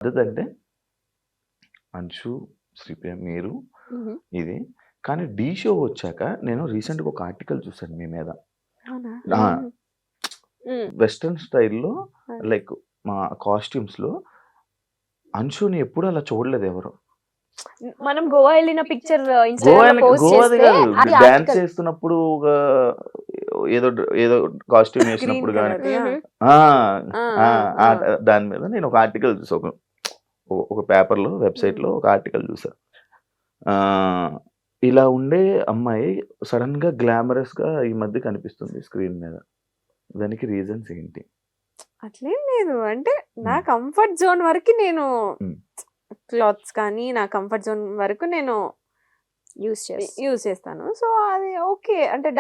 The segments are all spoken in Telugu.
పద్ధతంటే అంశు, శ్రీప్రియ మీరు హుహు. ఇది. కానీ 'ఢీ' షో వచ్చాక నేను రీసెంట్‌గా ఒక ఆర్టికల్ చూసాను మీ మీద. అవునా? ఆ! హుహు. హ్మ్. వెస్టర్న్ స్టైల్‌లో ఆ! లైక్ మా కాస్ట్యూమ్స్‌లో అంశుని ఎప్పుడు అలా చూడలేదు ఎవరు. మనం గోవా ఎళ్ళిన పిక్చర్ గోవా ఇన్‌స్టాగ్రామ్‌లో పోస్ట్ గోవాది చేస్తే కాదు. అది డాన్స్ ఆర్టికల్. చేస్తున్నప్పుడు ఒక ఏదో కాస్ట్యూమ్ గ్రీన్ ఏసినప్పుడు గాని కలర్‌ది. ఆ! ఆ! ఆ! ఆ! ఆ! ఆ! ఆ! దాని మీద నేను ఒక ఆర్టికల్ చూసా. ఒక పేపర్‌లో, వెబ్‌సైట్‌లో హ్మ్. ఒక ఆర్టికల్ చూసా. ఆహ్, ఇలా ఉండే అమ్మాయి సడెన్‌గా గ్లామరస్‌గా ఈ మధ్య కనిపిస్తుంది స్క్రీన్ మీద. దానికి రీజన్స్ ఏంటి? అట్లేం లేదు. అంటే నా హ్మ్. కంఫర్ట్ జోన్ వరకి నేను హ్మ్. క్లాత్స్ కానీ, నా కంఫర్ట్ జోన్ వరకు నేను యూజ్ చేస్తాను. సో, అది ఓకే. అంటే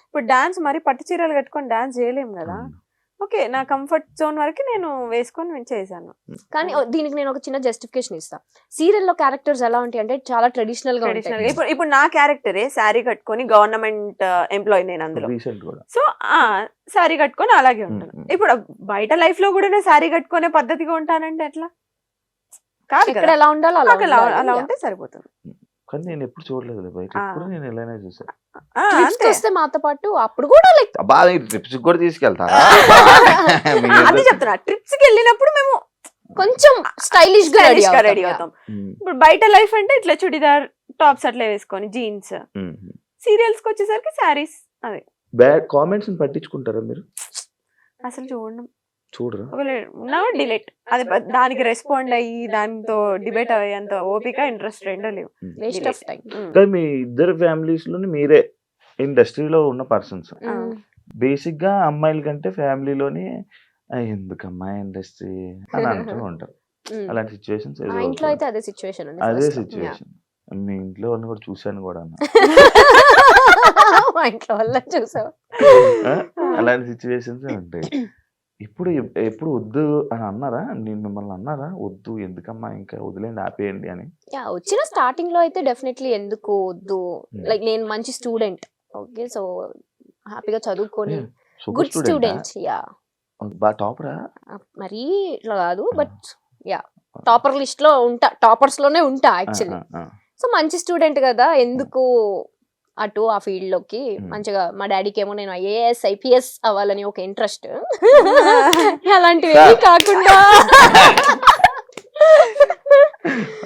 ఇప్పుడు డాన్స్ మరి పట్టు చీరలు కట్టుకొని డాన్స్ చేయలేము గదా! అవును. ఓకే. నా కంఫర్ట్ జోన్ వరకి నేను వేసుకొని చేశాను. కానీ అది. దీనికి నేను ఒక చిన్న జస్టిఫికేషన్ ఇస్తా. సీరియల్‌లో క్యారెక్టర్స్ ఎలా ఉంటాయంటే చాలా ట్రెడిషనల్‌గా ఉంటాయి. ట్రెడిషనల్‌గా ఇప్పుడు నా క్యారెక్టరే శారీ కట్టుకొని గవర్నమెంట్ ఎంప్లాయీ నేను అందులో. రీసెంట్ కూడా. సో, ఆ! శారీ కట్టుకొని అలాగే హ్మ్. ఉంటాను. హ్మ్. ఇప్పుడు బయట లైఫ్‌లో గూడా నేను శారీ కట్టుకునే పద్ధతిగా ఉంటానంటే ఎట్లా? కాదు ఎక్కడ కదా! ఎలా ఉండాలో అలా నాకు అలా ఉండాలి. అలా యాహ్! ఉంటే సరిపోతుంది. కానీ నేను ఎప్పుడు చూడలేదులే బయట. ఆ! ఎప్పుడు నేను ఇలానే చూసా. ఆ! ట్రిప్స్‌కి అంతే. వస్తే మాతో పాటు అప్పుడు కూడా లైక్ అబ్బా! ఈ ట్రిప్స్‌కి కూడా తీసుకెళ్తారా? అదే చెప్తున్నా. ట్రిప్స్‌కెళ్ళినప్పుడు మేము కొంచెం స్టైలిష్‌గా స్టైలిష్‌గా రెడీ యాహ్! అవుతాం. హ్మ్. ఇప్పుడు బయట లైఫ్ అంటే ఇట్లా చుడిదార్, టాప్స్ అట్లా వేసుకొని జీన్స్. హ్మ్. సీరియల్స్‌కొచ్చేసరికి శారీస్ అదే. బ్యాడ్ కామెంట్స్‌ని పట్టించుకుంటారా మీరు? అసలు చూడను. చూడరా? ఒకవేళ ఉన్నా డిలీట్. అది దానికి రెస్పాండ్ అయ్యి దాంతో డిబేట్ అయ్యేంత ఓపిక, ఇంట్రెస్ట్ రెండూ లేవు. హ్మ్. Waste of delete. టైం. కానీ మీ ఇద్దరు ఫ్యామిలీస్‌లోని మీరే ఇండస్ట్రీలో ఉన్న పర్సన్స్. ఆ! బేసిక్‌గా అమ్మాయిల కంటే ఫ్యామిలీలోని ఎందుకమ్మా ఇండస్ట్రీ అని అంటూ ఉంటారు. అలాంటి సిట్యుయేషన్స్ మా ఇంట్లో అయితే అదే సిట్యుయేషన్ ఉంది అదే ఫస్ట్‌లో. యాహ్! సిట్యుయేషన్. మీ ఇంట్లో వాళ్ళని కూడా చూసాను కూడాను. మా ఇంట్లో వాళ్ళని చూసావా? ఆ! అలాంటి సిట్యుయేషన్సే ఉంటాయి. ఎప్పుడు వద్దు అని అన్నారా? మిమ్మల్ని అన్నారా? వద్దు ఎందుకమ్మా ఇంకా వదిలేయండి ఆపేయండి అని. యాహ్! వచ్చిన స్టార్టింగ్‌లో అయితే డెఫినెట్‌లీ ఎందుకు వద్దు. లైక్ నేను మంచి స్టూడెంట్. ఓకే. సో, హ్యాపీగా చదువుకొని సూపర్ గుడ్ స్టూడెంటా? స్టూడెంట్. యాహ్! బా టాపరా? మరీ ఇట్లా కాదు. But yeah! టాపర్ లిస్ట్‌లో ఉంటా. టాపర్స్‌లోనే ఉంటా ఆ! యాక్చువల్లీ. ఆ! ఆ! సో, మంచి స్టూడెంట్ కదా! ఎందుకు ఆ ఫీల్డ్‌లోకి హ్మ్. మంచిగా మా డ్యాడీకేమో నేను ఐఏఎస్, ఐపీఎస్ అవ్వాలని ఒక ఇంట్రెస్ట్. అలాంటివేమీ సార్. కాకుండా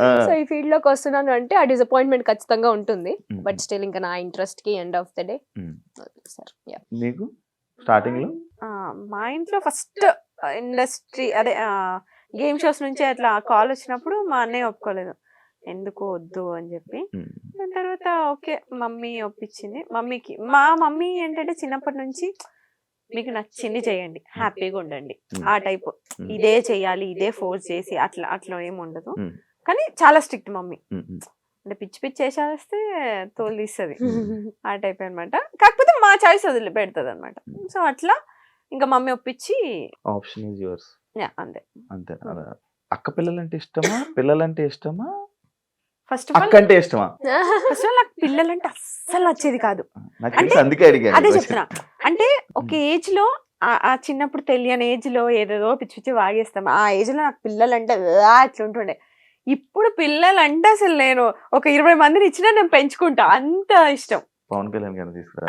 ఆ! సో, ఈ ఫీల్డ్‌లోకి వస్తున్నాను అంటే ఆ డిసప్పాయింట్‌మెంట్ ఖచ్చితంగా ఉంటుంది. హ్మ్. బట్ స్టిల్ ఇంకా నా ఇంట్రెస్ట్‌కి ఎండ్ ఆఫ్ ద డే హ్మ్. సార్. యాహ్! నీకు స్టార్టింగ్‌లో? మా ఇంట్లో ఫస్ట్ ఇండస్ట్రీ అదే గేమ్ షోస్ నుంచి అట్లా కాల్ వచ్చినప్పుడు మా అన్నయ్య ఒప్పుకోలేదు. ఎందుకు వద్దు అని చెప్పి. హ్మ్. దాని తర్వాత ఓకే మమ్మీ ఒప్పించింది. మా మమ్మీ ఏంటంటే చిన్నప్పటి నుంచి మీకు నచ్చింది చేయండి. హ్యాపీగా ఉండండి. హ్మ్. ఆ టైపు. హ్మ్. ఇదే చేయాలి, ఇదే ఫోర్స్ చేసి అట్లా ఏమి ఉండదు. హ్మ్. కానీ చాలా స్ట్రిక్ట్ మమ్మీ. హ్మ్. హ్మ్. అంటే పిచ్చి పిచ్చి చేసేస్తే తోలు తీస్తది. హ్మ్. ఆ టైప్ అన్నమాట. కాకపోతే మా చాయిస్ వదిలిపెడతదన్నమాట. సో, అట్లా ఇంకా మమ్మీ ఒప్పించి ఆప్షన్ ఈస్ యువర్స్. యాహ్! అంతే. అంతే. అలా అక్క పిల్లలంటే ఇష్టమా? పిల్లలంటే ఇష్టమా? ఫస్ట్ ఆఫ్ ఆల్ అక్కంటే ఇష్టమా? నాకు పిల్లలంటే అస్సలు నచ్చేది కాదు. నాకు అంటే తెలుసు అందుకే అడిగాను అదే ఈ చెప్తున్నా. క్వెషన్. అంటే ఒక ఏజ్‌లో ఆ చిన్నప్పుడు తెలియని ఏజ్‌లో ఏదేదో పిచ్చి పిచ్చి వాగేస్తాం. ఆ ఏజ్‌లో నాకు పిల్లలంటే అట్లుంటుండే. ఇప్పుడు పిల్లలంటే అసలు నేను ఒక 20 మందిని ఇచ్చినా నేను పెంచుకుంటా. అంత ఇష్టం. పవన్ కళ్యాణ్ గారిని తీసుకురా.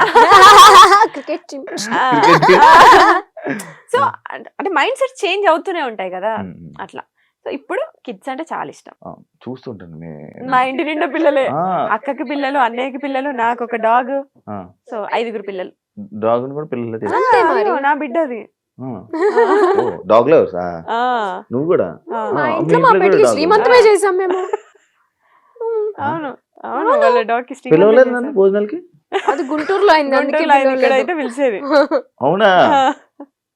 Cricket team. ఆ! క్రికెట్ సో, అంటే మైండ్ సెట్ చేంజ్ అవుతూనే ఉంటాయి కదా! హ్మ్. హ్మ్. అట్లా. సో, ఇప్పుడు కిడ్స్ అంటే చాలా ఇష్టం. ఆ! చూస్తుంటాను మా ఇంటి నిండా పిల్లలే. ఆ! అక్కకి పిల్లలు, అన్నయ్యకి పిల్లలు, నాకొక డాగ్. ఆ! సో, 5 పిల్లలు. డాగ్‌ని కూడా పిల్లలే అంతే తీసుకురా. మరి. అయ్యో! నా బిడ్డది. ఆ! ఓహ్! డాగ్ లవర్సా? ఆ! నువ్వు కూడా? ఆ! మా ఆ! మీ ఇంట్లో మా ఇంట్లో కూడా పెటికి డాగ్ ఉందా? శ్రీమంతమే చేసాం మేము. అవును. అవును. వాళ్ళ డాగ్‌కి శ్రీమంతం పిలవలేదు నన్ను చేశారు. భోజనాలకి? అది గుంటూరులో అయింది. అందుకే గుంటూరులో ఆయన పిలవలేదు. ఇక్కడైతే పిలిచేది. అవునా? ఆ!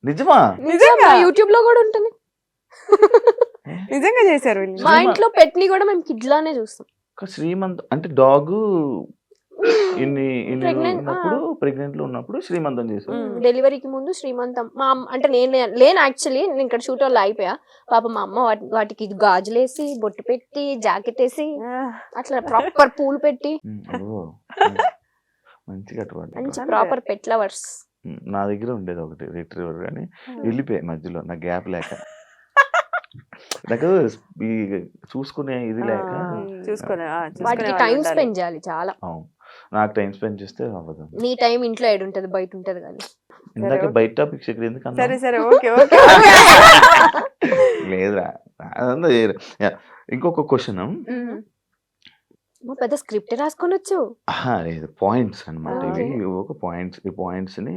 నిజమా? నిజంగా. మా యూట్యూబ్‌లో కూడా ఉంటుంది. నిజంగా చేశారు వీళ్ళు. మా ఇంట్లో పెట్‌ని కూడా మేము కిడ్ లానే చూస్తాం. శ్రీమంత్ అంటే డాగు ఇన్ని ప్రెగ్నెంట్ ప్రెగ్నెంట్‌లో ఉన్నప్పుడు శ్రీమంతం చేశారు. డెలివరీకి ముందు శ్రీమంతం. మా అమ్మ అంటే నేను లేను యాక్చువల్లీ. నేను ఇక్కడ షూటర్లో అయిపోయా. పాపం మా అమ్మ వాటికి గాజులేసి, బొట్టు పెట్టి, జాకెట్ ఏసి, అట్లా ప్రాపర్ పూలు పెట్టి ఓహ్! మంచి కట్టుబాటు. మంచి అంతే. Proper pet lovers. నా దగ్గర ఉండేది ఒకటి రిట్రీవర్ గాని వెళ్ళిపోయాయి మధ్యలో నాకు గ్యాప్ లేక. నాకు ఈ చూసుకునే ఇది లేక చూసుకునే వాటికి టైం స్పెండ్ చేయాలి చాలా. అవును. నాకు టైం స్పెండ్ చేస్తే అవ్వదు. నీ టైం ఇంట్లో ఏడుంటది, బయట ఉంటది కానీ. ఇందాక బయట టాపిక్స్ ఇక్కడ ఎందుకు అన్నావు? సరే సరే ఓకే ఓకే లేదురా అదంతా వేరే. ఇంకొక క్వశ్చన్ పెద్ద స్క్రిప్ట్ రాసుకొనొచ్చు. లేదు పాయింట్స్ అనమాట Okay. ఇవి ఒక పాయింట్స్. ఈ పాయింట్స్ ని